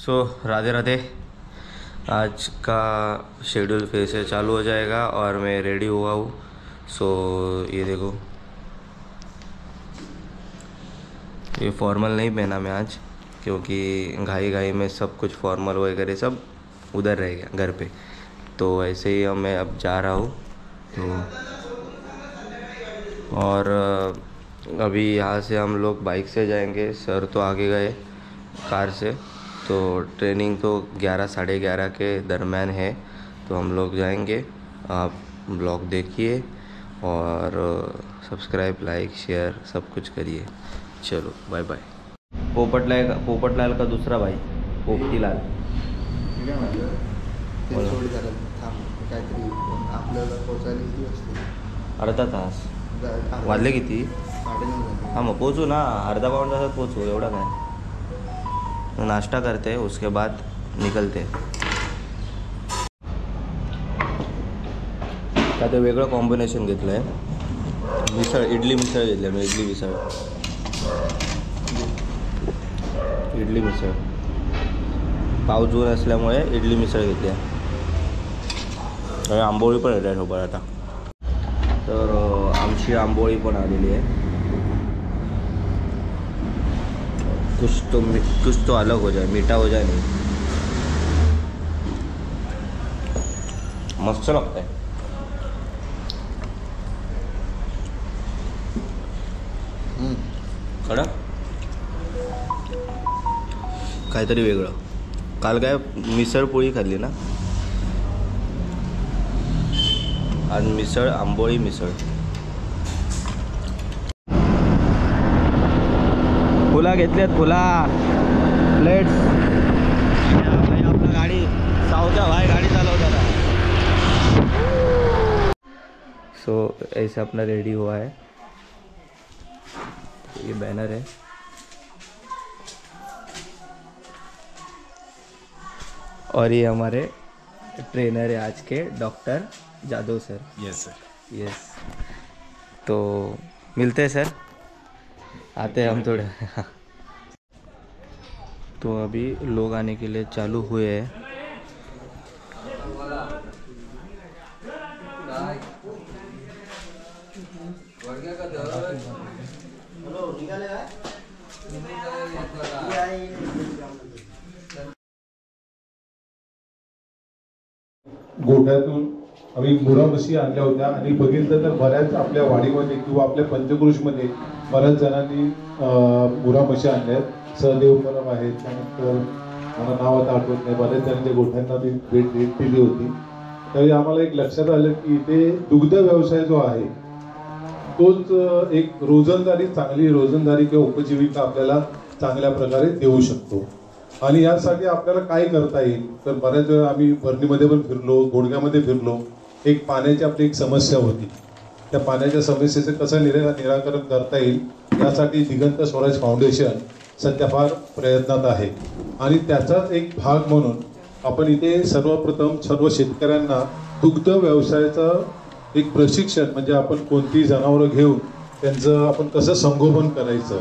राधे राधे। आज का शेड्यूल फिर से चालू हो जाएगा और मैं रेडी हुआ हूँ। ये देखो, ये फॉर्मल नहीं पहना मैं आज, क्योंकि घाई घाई में सब कुछ फॉर्मल वगैरह सब उधर रह गया घर पे। तो ऐसे ही मैं अब जा रहा हूँ। और अभी यहाँ से हम लोग बाइक से जाएंगे। सर तो आगे गए कार से, तो ट्रेनिंग तो 11 साढ़े 11 के दरम्यान है, तो हम लोग जाएंगे। आप ब्लॉग देखिए और सब्सक्राइब, लाइक, शेयर सब कुछ करिए। चलो बाय बाय। पोपटलाल का दूसरा भाई पोपटीलाल। अर्धा तास वाजले किती? हां मग पोचू ना, अर्धा पाऊण तासात पोचू, एवढा काय। नाश्ता करते उसके बाद निकलते। का ते वेगळं कॉम्बिनेशन घेतलं आहे। मिसळ, इडली मिसळ घेतली मी। इडली मिसळ पाव जून असल्यामुळे इडली मिसळ घेतली आहे। आणि आंबोळी पण आहे त्यासोबत आता। तर आमची आंबोळी पण आलेली आहे। कुछ तो अलग हो जाए, मीठा हो जाए नहीं। मस्त लगता है। खरं काहीतरी वेगळं। काल काय मिसळ पोळी खाल्ली ना, आज मिसळ, आंबोळी मिसळ। फुला घेतल्यात, फुला प्लेट्स। आपला गाडी सावजा भाई गाड़ी चालवताना। ऐसा अपना रेडी हुआ है। ये बैनर है। और ये हमारे ट्रेनर है आज के, doctor Jadhav sir. Yes sir. Yes, तो मिलते हैं सर, आते हैं हम थोड़े। तो अभी लोग आने के लिए चालू हुए हैं। गोठ्यातून आम्ही मुरा म्हशी आणल्या होत्या आणि बघितलं तर बऱ्याच आपल्या वाडीमध्ये किंवा आपल्या पंचक्रोशीमध्ये बऱ्याच जणांनी मुरा म्हशी आणल्या आहेत। सहदेव परब आहेत, त्यानंतर मला नाव आता आठवत नाही, बऱ्याच जणांच्या गोठ्यांना मी भेट दिली होती। त्यावेळी आम्हाला एक लक्षात आलं की इथे दुग्ध व्यवसाय जो आहे तोच एक चांगली रोजंदारी किंवा उपजीविका आपल्याला चांगल्या प्रकारे देऊ शकतो। आणि यासाठी आपल्याला काय करता येईल, तर बऱ्याच वेळा आम्ही भरणीमध्ये पण फिरलो, गोडग्यामध्ये फिरलो। एक पाण्याची आपली एक समस्या होती, त्या पाण्याच्या समस्येचं कसं निराकरण करता येईल यासाठी दिगंत स्वराज फाउंडेशन सध्या फार प्रयत्नात आहे। आणि त्याचाच एक भाग म्हणून आपण इथे सर्वप्रथम सर्व शेतकऱ्यांना दुग्ध व्यवसायाचं एक प्रशिक्षण, म्हणजे आपण कोणती जनावरं घेऊन त्यांचं आपण कसं संगोपन करायचं,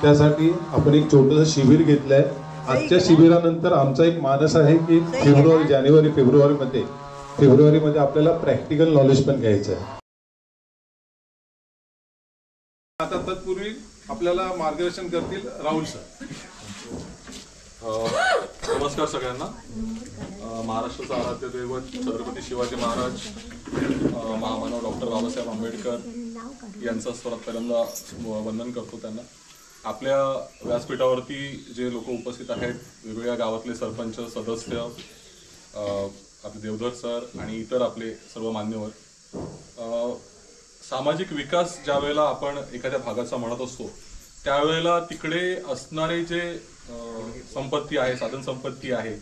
त्यासाठी आपण एक छोटंसं शिबिर घेतलं आहे। आजच्या शिबिरानंतर आमचा एक मानस आहे की फेब्रुवारीमध्ये आपल्याला प्रॅक्टिकल नॉलेज पण घ्यायचं आहे। आता तत्पूर्वी आपल्याला मार्गदर्शन करतील राहुल सर। नमस्कार सगळ्यांना। महाराष्ट्राचा आराध्य दैवत छत्रपती शिवाजी महाराज, महामानव डॉक्टर बाबासाहेब आंबेडकर यांचा स्वरात पहिल्यांदा वंदन करतो त्यांना। आपल्या व्यासपीठावरती जे लोक उपस्थित आहेत, वेगवेगळ्या गावातले सरपंच, सदस्य, आपले देवधर सर आणि इतर आपले सर्व मान्यवर। सामाजिक विकास ज्या वेळेला आपण एखाद्या भागाचा म्हणत असतो त्यावेळेला तिकडे असणारे जे संपत्ती आहे, साधन संपत्ती आहे,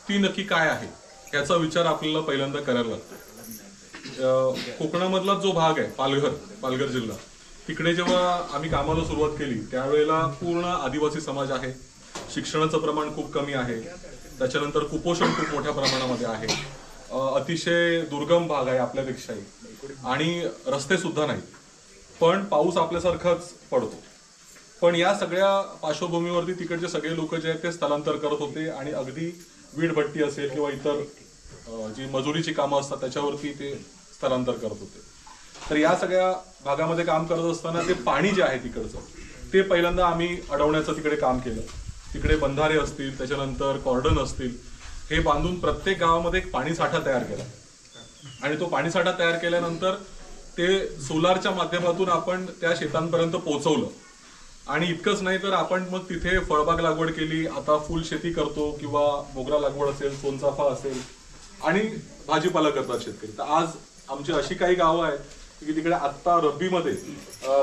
ती नक्की काय आहे याचा विचार आपल्याला पहिल्यांदा करायला लागतो। कोकणामधला जो भाग आहे पालघर जिल्हा, तिकडे जेव्हा आम्ही कामाला सुरुवात केली त्यावेळेला पूर्ण आदिवासी समाज आहे, शिक्षणाचं प्रमाण खूप कमी आहे, त्याच्यानंतर कुपोषण खूप मोठ्या प्रमाणामध्ये आहे, अतिशय दुर्गम भाग आहे आपल्यापेक्षाही, आणि रस्ते सुद्धा नाहीत। पण पाऊस आपल्यासारखाच पडतो। पण या सगळ्या पार्श्वभूमीवरती तिकडचे सगळे लोक जे आहेत ते स्थलांतर करत होते आणि अगदी वीटभट्टी असेल किंवा इतर जी मजुरीची कामं असतात त्याच्यावरती ते स्थलांतर करत होते. तर या सगळ्या भागामध्ये काम करत असताना ते पाणी जे आहे तिकडचं ते पहिल्यांदा आम्ही अडवण्याचं तिकडे काम केलं. तिकडे बंधारे असतील, त्याच्यानंतर कॉर्डन असतील, हे बांधून प्रत्येक गावामध्ये एक पाणी साठा तयार केला आणि तो पाणी साठा तयार केल्यानंतर ते सोलारच्या माध्यमातून आपण त्या शेतांपर्यंत पोहोचवलं. आणि इतकंच नाही तर आपण मग तिथे फळबाग लागवड केली. आता फुल शेती करतो किंवा मोगरा लागवड असेल, सोनचाफा असेल आणि भाजीपाला करतात शेतकरी. तर आज आमची अशी काही गावं आहेत की तिकडे आत्ता रब्बीमध्ये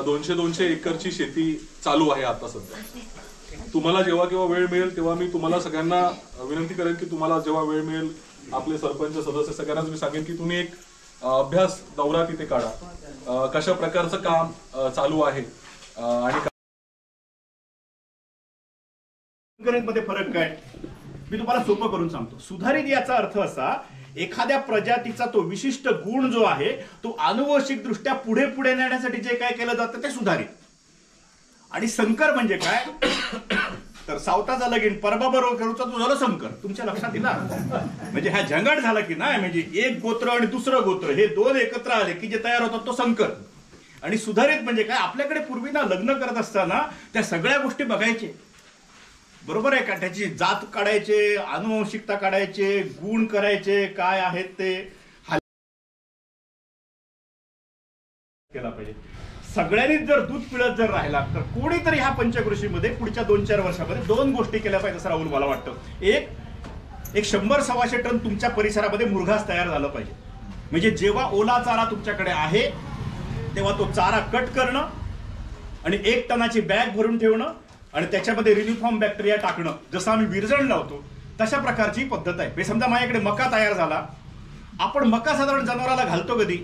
200 एकरची शेती चालू आहे आता सध्या. तुम्हाला जेव्हा केव्हा वेळ मिळेल तेव्हा मी तुम्हाला सगळ्यांना विनंती करेन की तुम्हाला जेव्हा वेळ मिळेल, आपले सरपंच सदस्य सगळ्यांनाच मी सांगेन की तुम्ही एक अभ्यास दौरा तिथे काढा, कशा प्रकारचं काम चालू आहे आणि मध्ये फरक काय मी तुम्हाला सोपं करून सांगतो. सुधारित याचा अर्थ असा, एखाद्या प्रजातीचा तो विशिष्ट गुण जो आहे तो आनुवंशिक दृष्ट्या पुढे पुढे नेण्यासाठी जे काय केलं जातं ते सुधारित. आणि संकर म्हणजे काय, तर सावताचा लगीन परबाबरोबर करूचा तो झालं संकर. तुमच्या लक्षात येईल म्हणजे हा झंगाट झाला की नाही, म्हणजे एक गोत्र आणि दुसरं गोत्र हे दोन एकत्र आले की जे तयार होतात तो संकर. आणि सुधारित म्हणजे काय, आपल्याकडे पूर्वी ना लग्न करत असताना त्या सगळ्या गोष्टी बघायचे, बरोबर आहे का, त्याची जात काढायचे, आनुवंशिकता काढायचे, गुण करायचे, काय आहेत ते केला पाहिजे. सगळ्यांनीच जर दूध पिळत जर राहिला तर कोणीतरी ह्या पंचकृषीमध्ये पुढच्या 2-4 वर्षामध्ये 2 गोष्टी केल्या पाहिजे असं राहुल मला वाटतं. एक 100-125 टन तुमच्या परिसरामध्ये मुरघास तयार झालं पाहिजे. म्हणजे जेव्हा ओला चारा तुमच्याकडे आहे तेव्हा तो चारा कट करणं आणि 1 टनाची बॅग भरून ठेवणं आणि त्याच्यामध्ये रिन्यूफॉर्म बॅक्टेरिया टाकणं. जसं आम्ही विरजण लावतो तशा प्रकारची पद्धत आहे. हे समजा माझ्याकडे मका तयार झाला, आपण मका साधारण जनावराला घालतो कधी,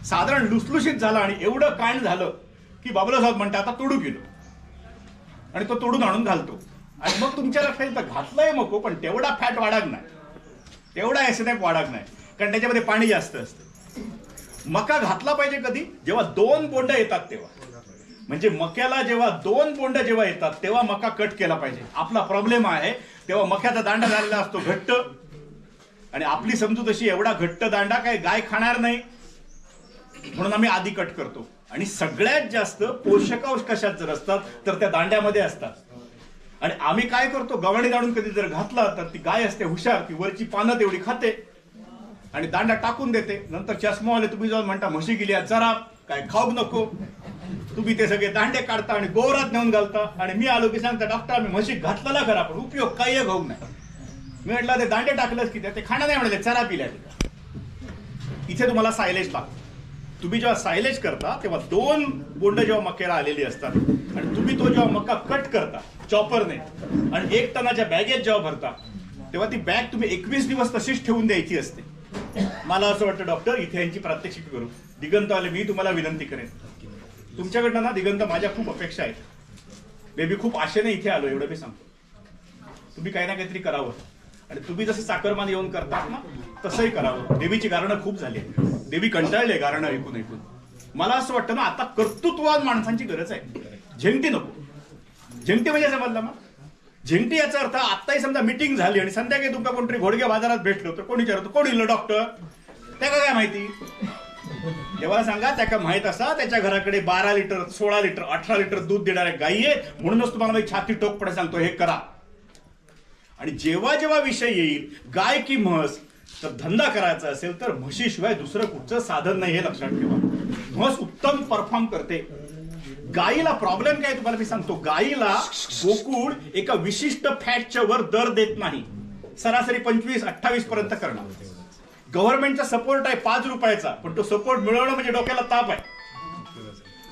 साधारण लुसलुशीत झाला आणि एवढं कांड झालं की बाबूला साहेब म्हणते आता तोडू गेलो आणि तो तोडून आणून घालतो. आणि मग तुमच्या लक्षात येतं घातलंय मको पण तेवढा फॅट वाढत नाही, तेवढा एसिड वाढत नाही, कारण त्याच्यामध्ये पाणी जास्त असतं. मका घातला पाहिजे कधी, जेव्हा 2 बोंड येतात तेव्हा. म्हणजे मक्याला जेव्हा 2 बोंड जेव्हा येतात तेव्हा मका कट केला पाहिजे. आपला प्रॉब्लेम आहे तेव्हा मक्याचा दांडा झालेला असतो घट्ट, आणि आपली समजूत अशी एवढा घट्ट दांडा काय गाय खाणार नाही म्हणून आम्ही आधी कट करतो. आणि सगळ्यात जास्त पोषकांश कशात जर असतात तर त्या दांड्यामध्ये असतात. आणि आम्ही काय करतो, गव्हाणी दाणून कधी जर घातला तर ती गाय असते हुशार, ती वरची पानं तेवढी खाते आणि दांडा टाकून देते. नंतर चष्मावाले तुम्ही जाऊन म्हणता म्हशी गेली जरा काय खाऊ नको, तुम्ही ते सगळे दांडे काढता आणि गोवरात नेऊन घालता. आणि मी आलो की सांगता डॉक्टर आम्ही म्हशी घातलेला खरा पण उपयोग काही होऊ नाही. मी म्हटलं ते दांडे टाकलंच की ते खाणं नाही म्हणाले, चरा पिल्या. इथे तुम्हाला सायलेज लागतो. तुम्ही जेव्हा सायलेज करता तेव्हा 2 बोंड जेव्हा मक्याला आलेली असतात आणि तुम्ही तो जेव्हा मका कट करता चॉपरने आणि 1 टनाच्या बॅगेत जेव्हा भरता तेव्हा ती बॅग तुम्ही 21 दिवस तशीच ठेवून द्यायची असते. मला असं वाटतं डॉक्टर इथे यांची प्रात्यक्षिक करू. दिगंतवाले मी तुम्हाला विनंती करेन, तुमच्याकडनं ना दिगंत माझ्या खूप अपेक्षा आहेत. बेबी खूप आशेने इथे आलो एवढं मी सांगतो. तुम्ही काही ना काहीतरी करावं आणि तुम्ही जसं चाकरमान येऊन करतात ना तसंही करावं. देवीची गारणं खूप झाली, देवी कंटाळले गारणं ऐकून ऐकून. मला असं वाटतं ना आता कर्तृत्ववान माणसांची गरज आहे, झेंगटी नको. झेंगटी म्हणजे समजलं ना, झेंगटी याचा अर्थ आत्ताही समजा मीटिंग झाली आणि संध्याकाळी तुमका कोणतरी घोडगे बाजारात भेटलो तर कोणी विचारतो कोण इलं डॉक्टर, त्याला काय माहिती. देवाला सांगा त्याला माहित असा त्याच्या घराकडे 12 लिटर 16 लिटर 18 लिटर दूध देणाऱ्या गायी आहे, म्हणूनच तुम्हाला मी छाती टोकपणे सांगतो हे करा. आणि जेव्हा जेव्हा विषय येईल गाय की म्हस तर धंदा करायचा असेल तर म्हशीशिवाय दुसरं कुठचं साधन नाही हे लक्षात ठेवा. म्हस उत्तम परफॉर्म करते. गायीला प्रॉब्लेम काय तुम्हाला मी सांगतो, गायीला गोकुळ एका विशिष्ट फॅटच्या वर दर देत नाही, सरासरी 25-28 पर्यंत करणार. गव्हर्नमेंटचा सपोर्ट आहे 5 रुपयाचा, पण तो सपोर्ट मिळवणं म्हणजे डोक्याला ताप आहे,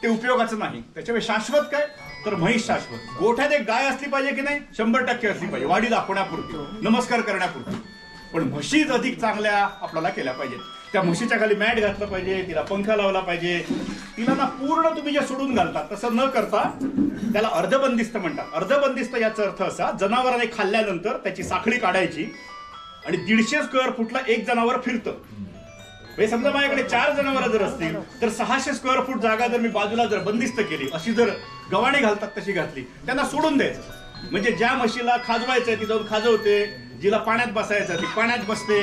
ते उपयोगाचं नाही. त्याच्यामुळे शाश्वत काय तर म्हैस शाश्वत. गोठ्यात एक गाय असली पाहिजे की नाही, 100% असली पाहिजे, वाडी दाखवण्यापुरती, नमस्कार करण्यापुरती. पण म्हशीच अधिक चांगल्या आपल्याला केल्या पाहिजेत. त्या म्हशीच्या खाली मॅट घातलं पाहिजे, तिला पंखा लावला पाहिजे, तिला ना पूर्ण तुम्ही जे सोडून घालता तसं न करता त्याला अर्धबंदिस्त म्हणतात. अर्धबंदिस्त याचा अर्थ असा, जनावराने खाल्ल्यानंतर त्याची साखळी काढायची आणि 150 स्क्वेअर फुटला एक जनावर फिरतं. समजा माझ्याकडे 4 जनावरं जर असतील तर 600 स्क्वेअर फूट जागा जर मी बाजूला जर बंदिस्त केली, अशी जर गव्हाणे घालतात तशी घातली, त्यांना सोडून द्यायचं. म्हणजे ज्या म्हशीला खाजवायचंय ती जाऊन खाजवते, जिला पाण्यात बसायचं ती पाण्यात बसते,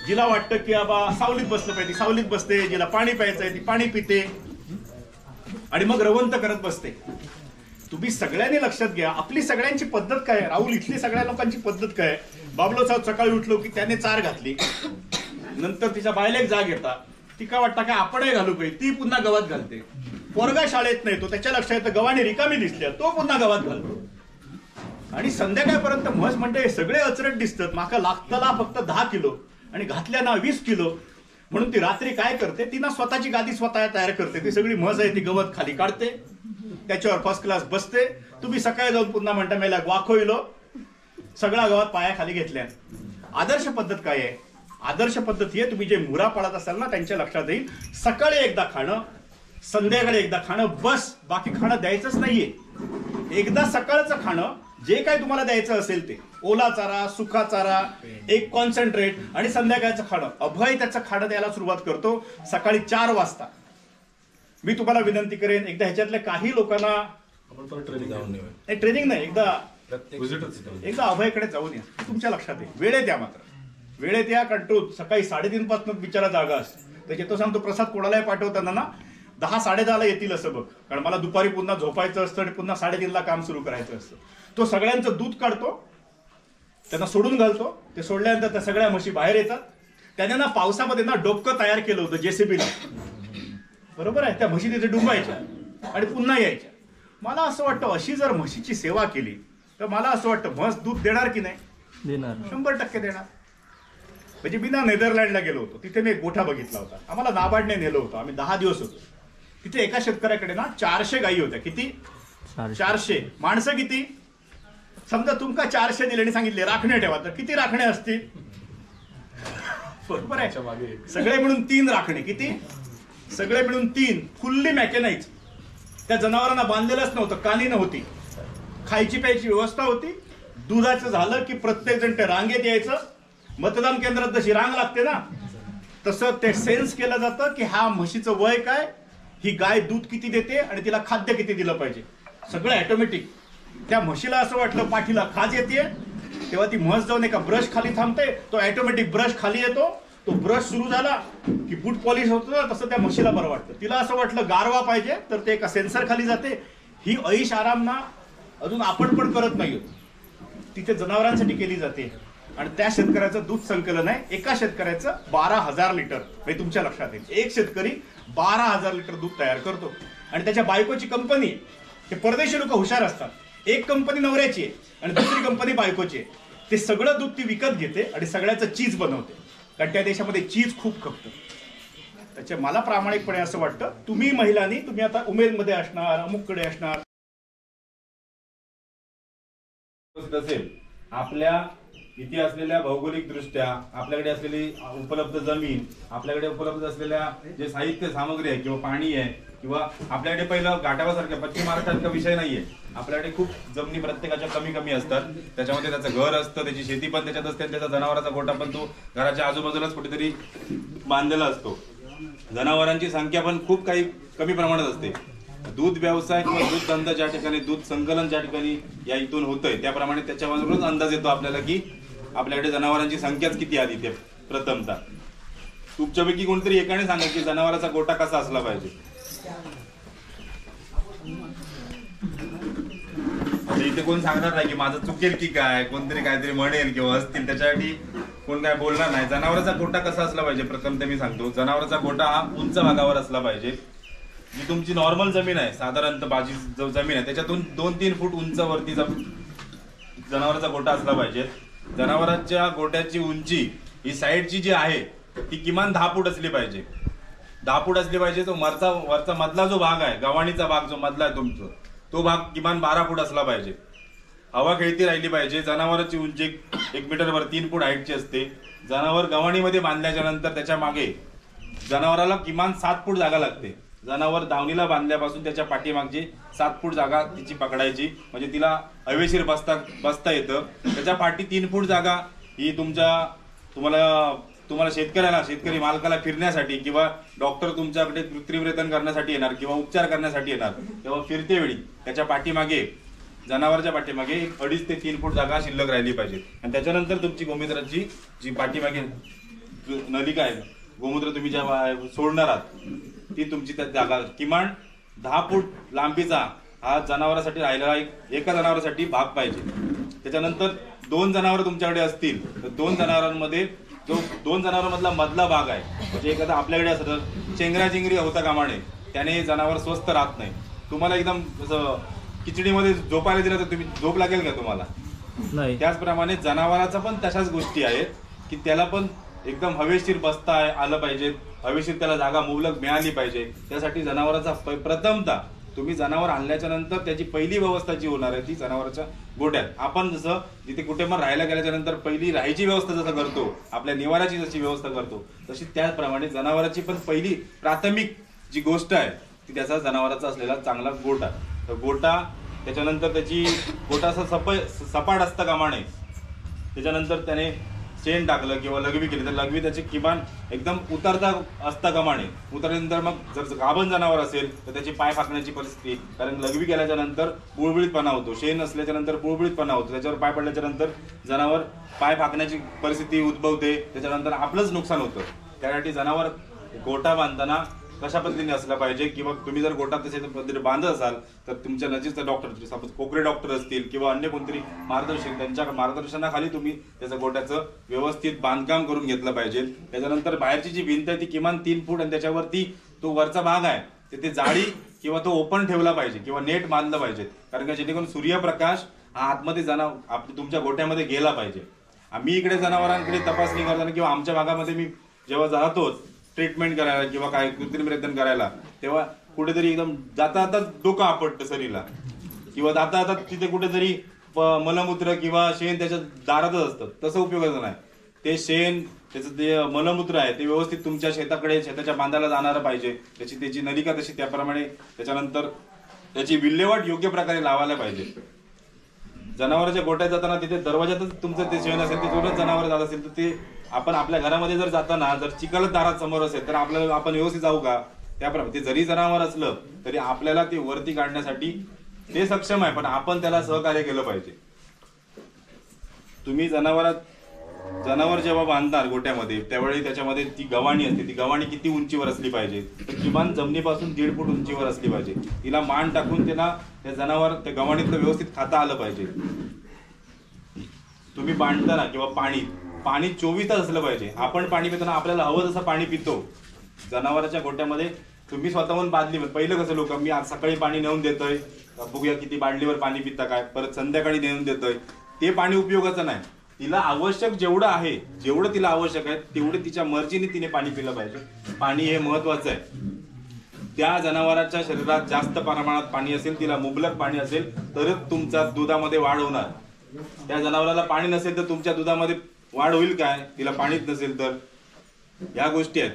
जिला वाटतं की बाबा सावलीत बसलं पाहिजे सावलीत बसते, जिला पाणी प्यायचंय ती पाणी पिते आणि मग रवंत करत बसते. तुम्ही सगळ्यांनी लक्षात घ्या, आपली सगळ्यांची पद्धत काय, राहुल इथली सगळ्या लोकांची पद्धत काय. बाबलो साहेब सकाळी उठलो की त्याने चार घातली, नंतर तिच्या बायला एक जाग येतात, ती काय वाटतं काय आपणही घालू पाहिजे, ती पुन्हा गवत घालते. पोरगा शाळेत नाही, तो त्याच्या लक्षात येतं गव्हाणे रिकामी दिसल्या, तो पुन्हा गवत घालतो. आणि संध्याकाळपर्यंत म्हस म्हणते हे सगळे अचरट दिसतात, माका लागतला फक्त 10 किलो आणि घातल्या ना 20 किलो. म्हणून ती रात्री काय करते, ती ना स्वतःची गादी स्वतः तयार करते. ती सगळी म्हस आहे ती गवत खाली काढते, त्याच्यावर फर्स्ट क्लास बसते. तुम्ही सकाळी जाऊन पुन्हा म्हणता मेला वाखोइलो, सगळा गवत पायाखाली घेतल्या. आदर्श पद्धत काय आहे? आदर्श पद्धत ही आहे, तुम्ही जे मुरा पाळत असाल ना त्यांच्या लक्षात येईल, सकाळी एकदा खाणं, संध्याकाळी एकदा खाणं, बस. बाकी खाणं द्यायचंच नाहीये. एकदा सकाळचं खाणं जे काय तुम्हाला द्यायचं असेल ते, ओला चारा, सुका चारा, एक कॉन्सन्ट्रेट, आणि संध्याकाळचं खाणं. अभय त्याचं खाणं द्यायला सुरुवात करतो सकाळी 4 वाजता. मी तुम्हाला विनंती करेन, एकदा ह्याच्यातल्या काही लोकांना ट्रेनिंग नाही, एकदा अभयकडे जाऊन या, तुमच्या लक्षात येईल. वेळेत या, मात्र वेळेत या. कंट्रोल सकाळी 3:30 पासून बिचारा जागा असते. त्याचे तो सांगतो प्रसाद कोणालाही पाठवताना ना 10-10:30 येतील असं बघ, कारण मला दुपारी पुन्हा झोपायचं असतं आणि पुन्हा 3:30 काम सुरू करायचं असतं. तो सगळ्यांचं दूध काढतो, त्यांना सोडून घालतो. ते सोडल्यानंतर त्या सगळ्या म्हशी बाहेर येतात. त्याने ना पावसामध्ये ना डोकं तयार केलं होतं जेसीबीला, बरोबर आहे. त्या म्हशी तिथे डुंबायच्या आणि पुन्हा यायच्या. मला असं वाटतं अशी जर म्हशीची सेवा केली तर मला असं वाटतं म्हस दूध देणार की नाही? देणार, 100% देणार. म्हणजे मी ना नेदरलँडला गेलो होतो, तिथे मी एक गोठा बघितला होता. आम्हाला नाबार्डने नेलो होतो, आम्ही 10 दिवस होतो तिथे. एका शेतकऱ्याकडे ना 400 गायी होत्या. किती? 400. माणसं किती? समजा तुमका 400 दिले आणि सांगितले राखणे ठेवा, तर किती राखणे असतील? बरोबर आहे. सगळे मिळून 3 राखणे. किती? सगळे मिळून 3. फुल्ली मॅकॅनाइज. त्या जनावरांना बांधलेलंच नव्हतं, कानी नव्हती, खायची प्यायची व्यवस्था होती. दुधाचं झालं की प्रत्येक जण त्या रांगेत यायचं. मतदान केंद्रात जशी रांग लागते ना, तसं ते सेन्स केलं जातं की हा म्हशीचं वय काय, ही गाय दूध किती देते आणि तिला खाद्य किती दिलं पाहिजे. सगळं ऑटोमॅटिक. त्या म्हशीला असं वाटलं पाठीला खाज येते, तेव्हा ती म्हस जाऊन एका ब्रश खाली थांबते, तो ऑटोमॅटिक ब्रश खाली येतो. तो ब्रश सुरू झाला की बूट पॉलिश होतं ना, तसं त्या म्हशीला बरं वाटतं. तिला असं वाटलं गारवा पाहिजे, तर ते एका सेन्सर खाली जाते. ही ऐश आराम ना अजून आपण पण करत नाही, तिथे जनावरांसाठी केली जाते. आणि त्या शेतकऱ्याचं दूध संकलन आहे, एका शेतकऱ्याचं 12,000 लिटर. हे तुमच्या लक्षात येईल. एक शेतकरी 12,000 लिटर दूध तयार करतो. आणि त्याच्या बायकोची कंपनी, हे परदेशी लोक हुशार असतात. एक कंपनी नवऱ्याची आहे आणि दुसरी कंपनी बायकोची आहे. ते सगळं दूध ती विकत घेते आणि सगळ्याचं चीज बनवते, कारण त्या देशामध्ये चीज खूप खपतं. त्याच्या मला प्रामाणिकपणे असं वाटतं, तुम्ही महिलांनी, तुम्ही आता उमेदमध्ये असणार, अमुककडे असणार, असेल आपल्या इथे असलेल्या भौगोलिक दृष्ट्या आपल्याकडे असलेली उपलब्ध जमीन, आपल्याकडे उपलब्ध असलेल्या जे साहित्य सामग्री आहे किंवा पाणी आहे, किंवा आपल्याकडे पहिलं घाटावासारख्या पश्चिम महाराष्ट्रात का विषय नाहीये. आपल्याकडे खूप जमिनी प्रत्येकाच्या कमी कमी असतात. त्याच्यामध्ये त्याचं घर असतं, त्याची शेती पण त्याच्यात असते, त्याचा जनावरांचा गोठा पण तो घराच्या आजूबाजूलाच कुठेतरी बांधलेला असतो. जनावरांची संख्या पण खूप काही कमी प्रमाणात असते. दूध व्यवसाय किंवा दूध धंदा ज्या ठिकाणी, दूध संकलन ज्या ठिकाणी या इथून होतंय, त्याप्रमाणे त्याच्यावरूनच अंदाज येतो आपल्याला की आपल्याकडे जनावरांची संख्याच किती आली. ते प्रथमतः तुमच्यापैकी कोणतरी एकाने सांगा की जनावरांचा गोठा कसा असला पाहिजे. इथे कोण सांगणार नाही की माझं चुकेल की काय, कोणतरी काहीतरी म्हणेल किंवा असतील, त्याच्यासाठी कोण काय बोलणार नाही. जनावरांचा गोठा कसा असला पाहिजे प्रथम ते मी सांगतो. जनावरांचा गोठा हा उंच भागावर असला पाहिजे. जी तुमची नॉर्मल जमीन आहे, साधारणतः बाजी जो जमीन आहे त्याच्यातून 2-3 फूट उंचावरती जनावरांचा गोठा असला पाहिजे. जनावरांच्या गोठ्याची उंची ही साईडची जी आहे ती किमान 10 फूट असली पाहिजे. 10 फूट असली पाहिजे. तो वरचा मधला जो भाग आहे, गव्हाणीचा भाग जो मधला आहे तुमचा, तो भाग किमान 12 फूट असला पाहिजे. हवा खेळती राहिली पाहिजे. जनावरांची उंची 1 मीटरवर 3 फूट हाईटची असते. जनावर गव्हाणीमध्ये बांधल्याच्या नंतर त्याच्या मागे जनावराला किमान 7 फूट जागा लागते. जनावर धावणीला बांधल्यापासून त्याच्या पाठीमागची 7 फूट जागा तिची पकडायची, म्हणजे तिला हवेशीर बसता येतं. त्याच्या पाठी 3 फूट जागा ही तुम्हाला तुम्हाला शेतकरी मालकाला फिरण्यासाठी किंवा डॉक्टर तुमच्याकडे कृत्रिमरेतन करण्यासाठी येणार किंवा उपचार करण्यासाठी येणार, तेव्हा फिरते वेळी त्याच्या पाठीमागे, जनावरांच्या पाठीमागे 2.5 ते 3 फूट जागा शिल्लक राहिली पाहिजे. आणि त्याच्यानंतर तुमची गोमूत्राची जी पाठीमागे नलिका आहे, गोमूत्र तुम्ही जेव्हा सोडणार आहात ती तुमची त्या जागा किमान 10 फूट लांबीचा हा जनावरांसाठी राहिलेला एका जनावरांसाठी भाग पाहिजे. त्याच्यानंतर 2 जनावर तुमच्याकडे असतील तर 2 जनावरांमध्ये जो 2 जनावरांमधला मधला भाग आहे, म्हणजे एखादा आपल्याकडे असं चेंगराचेंगरी होता कामा नये, त्याने जनावर स्वस्थ राहत नाही. तुम्हाला एकदम जसं खिचडीमध्ये झोपायला दिलं तर तुम्ही झोप लागेल का तुम्हाला? नाही. त्याचप्रमाणे जनावराचा पण तशाच गोष्टी आहेत की त्याला पण एकदम हवेशीर बसता आलं पाहिजे, हवेशीर त्याला जागा मुबलक मिळाली पाहिजे. त्यासाठी जनावराचा प्रथमतः तुम्ही जनावर आणल्याच्या नंतर त्याची पहिली व्यवस्था जी होणार आहे ती जनावरांच्या गोठ्यात. आपण जसं जिथे कुठे पण राहायला गेल्याच्या नंतर पहिली राहायची व्यवस्था जसं करतो, आपल्या निवाराची जशी व्यवस्था करतो, तशी त्याचप्रमाणे जनावरांची पण पहिली प्राथमिक जी गोष्ट आहे ती त्याचा जनावरांचा असलेला चांगला गोठा. तर गोठा, त्याच्यानंतर त्याची गोठा असा सपाट असता कामा नये. त्याच्यानंतर त्याने शेण टाकलं किंवा लघवी केली तर लघवी त्याची किमान एकदम उतरता असता कामा नये. उतरल्यानंतर मग जर गाभण जनावर असेल तर त्याची पाय फाकण्याची परिस्थिती, कारण लघवी केल्याच्या नंतर बुळबुळीतपणा होतो, शेण असल्याच्या नंतर बुळबुळीतपणा होतो, त्याच्यावर पाय पडल्याच्या नंतर जनावर पाय फाकण्याची परिस्थिती उद्भवते, त्याच्यानंतर आपलंच नुकसान होतं. त्यासाठी जनावर गोठा बांधताना कशा पद्धतीने असला पाहिजे, किंवा तुम्ही जर गोठा तशा पद्धतीने बांधत असाल तर तुमच्या नजीकचा डॉक्टर, सपोज कोकरे डॉक्टर असतील किंवा अन्य कोणतरी मार्गदर्शक, त्यांच्या मार्गदर्शनाखाली तुम्ही त्याचं गोठ्याचं व्यवस्थित बांधकाम करून घेतलं पाहिजे. त्याच्यानंतर बाहेरची जी भिंत आहे ती किमान 3 फूट आणि त्याच्यावरती तो वरचा भाग आहे तिथे जाळी किंवा तो ओपन ठेवला पाहिजे किंवा नेट बांधलं पाहिजे, कारण का जेणेकरून सूर्यप्रकाश हा आतमध्ये तुमच्या गोठ्यामध्ये गेला पाहिजे. आम्ही इकडे जनावरांकडे तपासणी करताना किंवा आमच्या भागामध्ये मी जेव्हा जातो ट्रीटमेंट करायला किंवा काय कृत्रिमरेतन करायला, तेव्हा कुठेतरी एकदम जाता जाता डोकं आपटतं शरीराला, किंवा जाता जाता तिथे कुठेतरी मलमूत्र किंवा शेण त्याच्या दारातच असतं. तसं उपयोगाचं नाही. ते शेण, त्याचं ते मलमूत्र आहे ते व्यवस्थित तुमच्या शेताच्या बांधाला जाणारं पाहिजे, त्याची नलिका तशी त्याप्रमाणे, त्याच्यानंतर त्याची विल्हेवाट योग्य प्रकारे लावायला पाहिजे. जनावरांच्या गोठ्यात जाताना तिथे दरवाजातच तुमचं ते शेण असेल, तिथूनच जनावर जात असेल तर ते आपण आपल्या घरामध्ये जर जाताना जर चिखलच दारात समोर असेल तर आपण व्यवस्थित जाऊ का? त्याप्रमाणे ते जरी जनावर असलं तरी आपल्याला ते वरती काढण्यासाठी ते सक्षम आहे, पण आपण त्याला सहकार्य केलं पाहिजे. तुम्ही जनावर जेव्हा बांधणार गोठ्यामध्ये त्यावेळी त्याच्यामध्ये ती गव्हाणी असते, ती गव्हाणी किती उंचीवर असली पाहिजे, तर किमान जमिनीपासून 1.5 फूट उंचीवर असली पाहिजे. तिला मान टाकून त्याला त्या जनावर त्या गव्हाणीतलं व्यवस्थित खाता आलं पाहिजे. तुम्ही बांधताना किंवा पाणी 24 तास असलं पाहिजे. आपण पाणी पिताना आपल्याला हवं तसं पाणी पितो. जनावरांच्या गोठ्यामध्ये तुम्ही स्वतःहून बादली, पहिलं कसं लोक मी आज सकाळी पाणी नेऊन देतोय, बघूया किती बादलीवर पाणी पिता काय, परत संध्याकाळी नेऊन देतोय, ते पाणी उपयोगाचं नाही. तिला आवश्यक जेवढं आहे, जेवढं तिला आवश्यक आहे तेवढे तिच्या मर्जीने तिने पाणी पिलं पाहिजे. पाणी हे महत्वाचं आहे. त्या जनावरांच्या शरीरात जास्त प्रमाणात पाणी असेल, तिला मुबलक पाणी असेल तरच तुमच्या दुधामध्ये वाढ होणार. त्या जनावराला पाणी नसेल तर तुमच्या दुधामध्ये वाढ होईल काय? तिला पाणीच नसेल तर. या गोष्टी आहेत.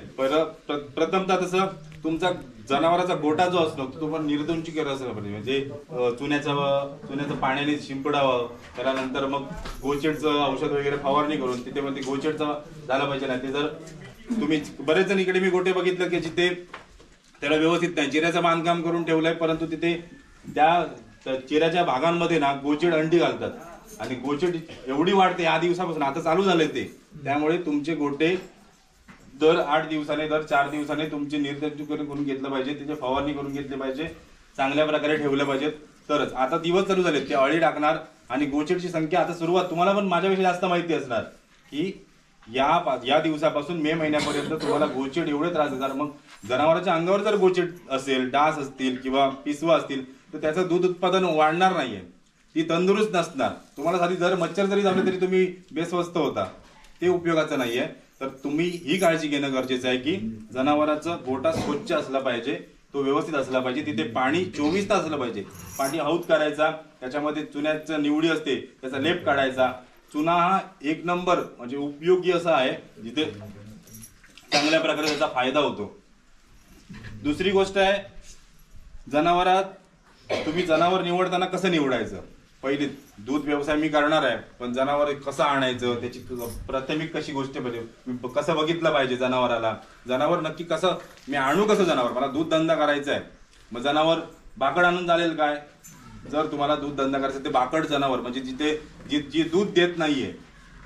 प्रथमतः तसं तुमचा जनावरांचा गोठा जो असतो तो पण निर्जंतुकीकरण असला पाहिजे, म्हणजे चुन्याचं पाण्याने शिंपडावं, त्यानंतर मग गोचेडचं औषध वगैरे फवारणी करून तिथे मध्ये गोचेडचं झालं पाहिजे. नाही ते जर तुम्ही बरेच जण इकडे मी गोठे बघितलं की जिथे त्याला व्यवस्थित नाही चिऱ्याचं बांधकाम करून ठेवलंय, परंतु तिथे त्या चिऱ्याच्या भागांमध्ये ना गोचेड अंडी घालतात आणि गोचेड एवढी वाढते या दिवसापासून, आता चालू झालंय ते. त्यामुळे तुमचे गोठे दर 8 दिवसाने दर 4 दिवसाने तुमचे निर्जंतुकीकरण करून घेतलं पाहिजे, त्याची फवारणी करून घेतली पाहिजे, चांगल्या प्रकारे ठेवलं पाहिजे तरच. आता दिवस चालू झाले ते अळी टाकणार आणि गोचेडची संख्या आता सुरुवात, तुम्हाला पण माझ्यापेक्षा जास्त माहिती असणार की या दिवसापासून मे महिन्यापर्यंत तुम्हाला गोचेड एवढे त्रास देणार. मग जनावरांच्या अंगावर जर गोचेड असेल, डास असतील किंवा पिसवा असतील तर त्याचं दूध उत्पादन वाढणार नाहीये, ती तंदुरुस्त नसणार. तुम्हाला साधी जर मच्छर जरी झाले तरी तुम्ही बेस्वस्थ होता, ते उपयोगाचं नाहीये. तर तुम्ही ही काळजी घेणं गरजेचं आहे की जनावरांचा गोठा स्वच्छ असला पाहिजे, तो व्यवस्थित असला पाहिजे, तिथे पाणी 24 तास असलं पाहिजे. पाणी हौद करायचा, त्याच्यामध्ये चुन्याचं निवडी असते त्याचा लेप काढायचा. चुना हा 1 नंबर म्हणजे उपयोगी असा आहे जिथे चांगल्या प्रकारे त्याचा फायदा होतो. दुसरी गोष्ट आहे, तुम्ही जनावर निवडताना कसं निवडायचं. पहिले दूध व्यवसाय मी करणार आहे, पण जनावर कसं आणायचं, त्याची प्राथमिक कशी गोष्ट पाहिजे, कसं बघितलं पाहिजे जनावराला, जनावर नक्की कसं मी आणू, कसं जनावर, मला दूध धंदा करायचा आहे, मग जनावर बाकड आणून चालेल काय? जर तुम्हाला दूध धंदा करायचा ते बाकड जनावर म्हणजे जिथे जी दूध देत नाहीये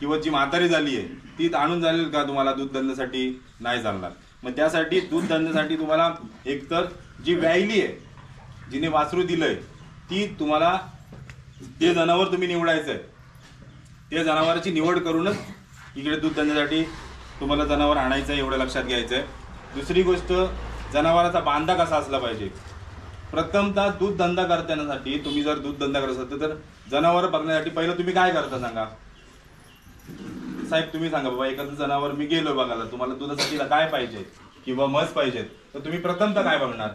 किंवा जी म्हातारी झाली आहे ती आणून चालेल का तुम्हाला दूध धंद्यासाठी? नाही चालणार. मग त्यासाठी दूध धंद्यासाठी तुम्हाला एकतर जी व्यायली आहे, जिने वासरू दिलंय, ती तुम्हाला ते जनावर तुम्ही निवडायचं आहे. त्या जनावराची निवड करूनच इकडे दूध धंद्यासाठी तुम्हाला जनावर आणायचं आहे, एवढं लक्षात घ्यायचं आहे. दुसरी गोष्ट, जनावराचा बांधा कसा असला पाहिजे. प्रथमतः दूध धंदा करण्यासाठी तुम्ही जर दूध धंदा करत असाल तर जनावर बघण्यासाठी पहिलं तुम्ही काय करता सांगा साहेब? तुम्ही सांगा बाबा, एखादं जनावर मी गेलो बघायला, तुम्हाला दुधासाठी काय पाहिजे किंवा म्हस पाहिजे, तर तुम्ही प्रथमतः काय बघणार?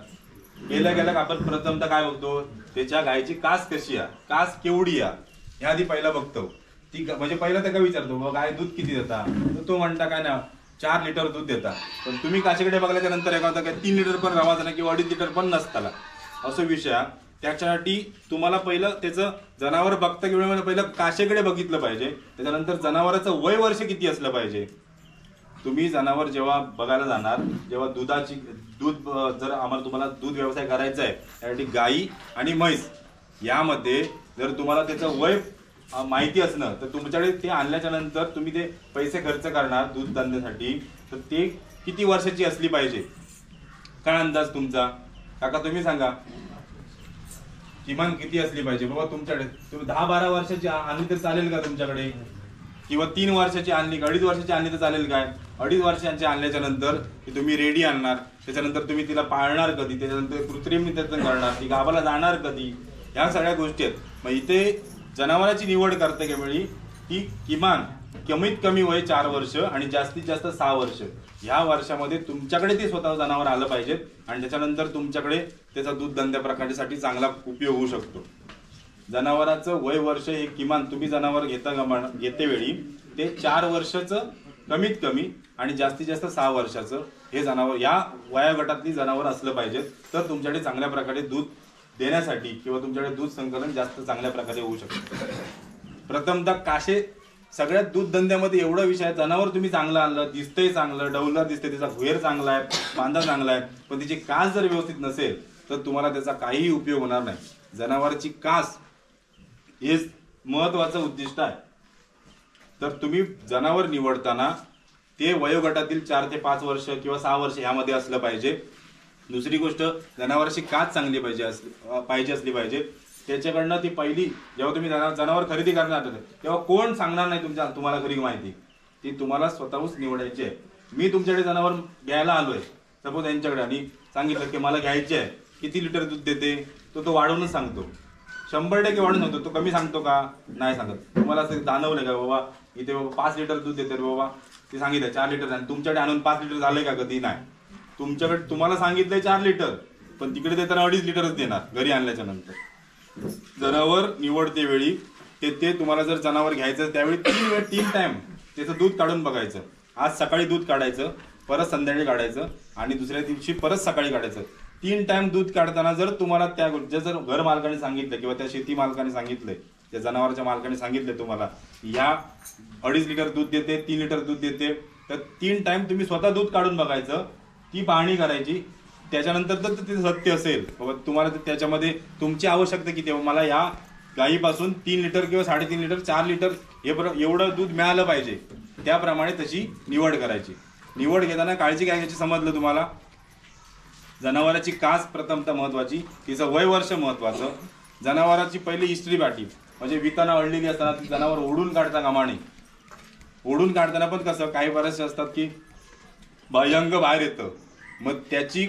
गेल्या आपण प्रथमतः काय बघतो? त्याच्या गायची कास कशी आहे, कास केवढी आहे, ह्या आधी पहिला बघतो. ती म्हणजे पहिला त्याला विचारतो बाबा गाय दूध किती देता, तर तो म्हणता काय ना 4 लिटर दूध देता. पण तुम्ही काशीकडे बघल्याच्या नंतर एका काय 3 लिटर पण रवाचा नाही किंवा 2.5 लिटर पण नसताला, असं विषय. त्याच्यासाठी तुम्हाला पहिलं त्याचं जनावर बघता किंवा पहिलं काशेकडे बघितलं पाहिजे. त्याच्यानंतर जनावराचं वय वर्ष किती असलं पाहिजे. तुम्ही जनावर जेव्हा बघायला जाणार, जेव्हा दूध जर आम्हाला तुम्हाला दूध व्यवसाय करायचा आहे, त्यासाठी गाई आणि म्हैस यामध्ये जर तुम्हाला त्याचं वय माहिती असणं, तर तुमच्याकडे ते आणल्याच्या नंतर तुम्ही ते पैसे खर्च करणार दूध धंद्यासाठी, तर ते किती वर्षाची असली पाहिजे. काय अंदाज तुमचा काका? तुम्ही सांगा किमान किती असली पाहिजे बाबा तुमच्याकडे. तुम्ही 10-12 वर्षाची आणली तर चालेल का तुमच्याकडे? किंवा 3 वर्षाची आणली, 2.5 वर्षाची आणली तर चालेल काय? 2.5 वर्षांची आणल्याच्या नंतर तुम्ही रेडी आणणार, त्याच्यानंतर तुम्ही तिला पाळणार कधी, त्याच्यानंतर कृत्रिम निषेचन करणार, ती गावाला जाणार कधी, ह्या सगळ्या गोष्टी आहेत. मग इथे जनावरांची निवड करते वेळी ती किमान कमीत कमी वय 4 वर्ष आणि जास्तीत जास्त 6 वर्ष, ह्या वर्षामध्ये तुमच्याकडे ते स्वतः जनावर आलं पाहिजेत आणि त्याच्यानंतर तुमच्याकडे त्याचा दूध धंद्या प्रकारसाठी चांगला उपयोग होऊ शकतो. जनावरांचं वय वर्ष हे किमान तुम्ही जनावर घेते वेळी ते 4 वर्षाचं कमीत कमी आणि जास्तीत जास्त 6 वर्षाचं हे जनावर, या वयोगटातली जनावर असलं पाहिजे, तर तुमच्याकडे चांगल्या प्रकारे दूध देण्यासाठी किंवा तुमच्याकडे दूध संकलन जास्त चांगल्या प्रकारे होऊ शकतं. प्रथमतः काशे सगळ्यात दूध धंद्यामध्ये एवढा विषय आहे, जनावर तुम्ही चांगलं आणलं, दिसतंय चांगलं, डौलदार दिसतंय, त्याचा घेर चांगला आहे, बांधा चांगला आहे, पण तिची कास जर व्यवस्थित नसेल तर तुम्हाला त्याचा काहीही उपयोग होणार नाही. जनावरांची कास हे महत्वाचं उद्दिष्ट आहे. तर तुम्ही जनावर निवडताना ते वयोगटातील 4 ते 5 वर्ष किंवा 6 वर्ष यामध्ये असलं पाहिजे. दुसरी गोष्ट, जनावरांची कास चांगली पाहिजे असली पाहिजे. त्याच्याकडनं ती पहिली, जेव्हा तुम्ही जनावर खरेदी करणार तेव्हा कोण सांगणार नाही तुम्हाला खरी माहिती, ती तुम्हाला स्वतःहूच निवडायची आहे. मी तुमच्याकडे जनावर घ्यायला आलोय सपोज यांच्याकडे आणि सांगितलं की मला घ्यायचे आहे, किती लिटर दूध देते, तो वाढवूनच सांगतो, 100% वाढून सांगतो. तो कमी सांगतो का? नाही सांगत. तुम्हाला असं जाणवलंय का बाबा इथे बाबा 5 लिटर दूध देते बाबा, ते सांगितलं 4 लिटर आणि तुमच्याकडे आणून 5 लिटर झालंय का? कधी नाही. तुमच्याकडे तुम्हाला सांगितलंय 4 लिटर, पण तिकडे देताना 2.5 लिटरच देणार घरी आणल्याच्या नंतर. जनावर निवडते वेळी ते तुम्हाला जर जनावर घ्यायचं त्यावेळी 3 टाइम त्याचं दूध काढून बघायचं. आज सकाळी दूध काढायचं, परत संध्याकाळी काढायचं आणि दुसऱ्या दिवशी परत सकाळी काढायचं. 3 टाइम दूध काढताना जर तुम्हाला त्या जर घर मालकाने सांगितलं किंवा त्या शेती मालकाने सांगितलंय, त्या जनावरांच्या मालकाने सांगितलंय तुम्हाला या 2.5 लिटर दूध देते, 3 लिटर दूध देते, तर 3 टाइम तुम्ही स्वतः दूध काढून बघायचं, ती पाहणी करायची. त्याच्यानंतर तर ते सत्य असेल बाबा तुम्हाला त्याच्यामध्ये तुमची आवश्यकता किती आहे, मला या गायीपासून 3 लिटर किंवा 3.5 लिटर 4 लिटर एवढं दूध मिळालं पाहिजे, त्याप्रमाणे तशी निवड करायची. निवड घेताना काळजी काय घ्यायची समजलं तुम्हाला. जनावरांची कास प्रथमतः महत्वाची, तिचं वय वर्ष महत्वाचं. जनावरांची पहिली हिस्ट्री पाठी म्हणजे विताना अडलेली असताना ती जनावर ओढून काढता कामा नये. ओढून काढताना पण कसं काही बरेचसे असतात की अंग बाहेर येतं, मग त्याची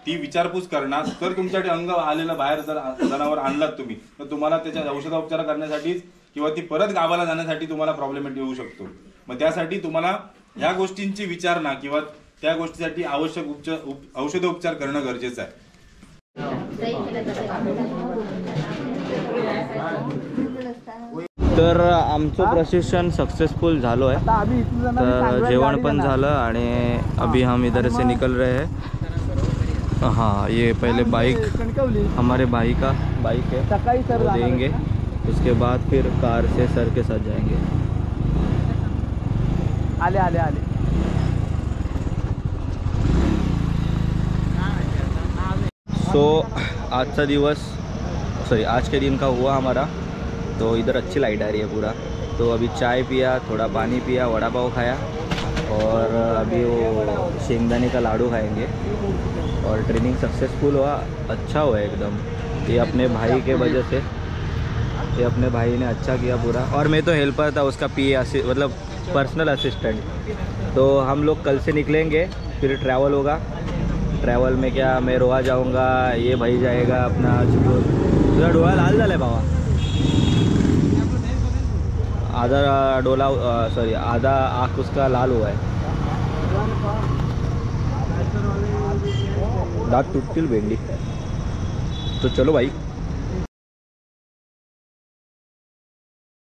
ती विचारपूस करणार. तर तुमच्याकडे अंग आलेलं बाहेर जर जनावर आणलात तुम्ही, तर तुम्हाला त्याच्या औषधोपचार करण्यासाठीच किंवा ती परत गावाला जाण्यासाठी तुम्हाला प्रॉब्लेम येऊ शकतो. मग त्यासाठी तुम्हाला ह्या गोष्टींची विचारणा किंवा त्या गोष्टीसाठी आवश्यक औषधोपचार करणं गरजेचं आहे. तर आमचं प्रशिक्षण सक्सेसफुल झालो है. तर जेवण पण झालं आणि अभी हम इधर से निकल रहे हैं. हाँ, ये पहले बाइक हमारे भाई का बाइक है, वो देंगे उसके बाद फिर कार से सर के साथ जाएंगे। आले आले आले। आज का दिवस आज के दिन का हुआ हमारा। तो इधर अच्छी लाइट आ रही है पूरा। तो अभी चाय पिया, थोड़ा पानी पिया, वड़ा पाव खाया और अभी वो शेंगदाने का लाडू खाएंगे। और ट्रेनिंग सक्सेसफुल हुआ, अच्छा हुआ एकदम। ये अपने भाई के वजह से, ये अपने भाई ने अच्छा किया पूरा। और मैं तो हेल्पर था उसका, PA मतलब पर्सनल असिस्टेंट। तो हम लोग कल से निकलेंगे, फिर ट्रैवल होगा। ट्रैवल में क्या, मैं रोआ जाऊंगा, ये भाई जाएगा अपना तुझा डोळा लाल झाला बाबा, आधा डोला सॉरी आधा आँख उसका लाल हुआ है, दांत टूटतील भेंडी। तो चलो भाई।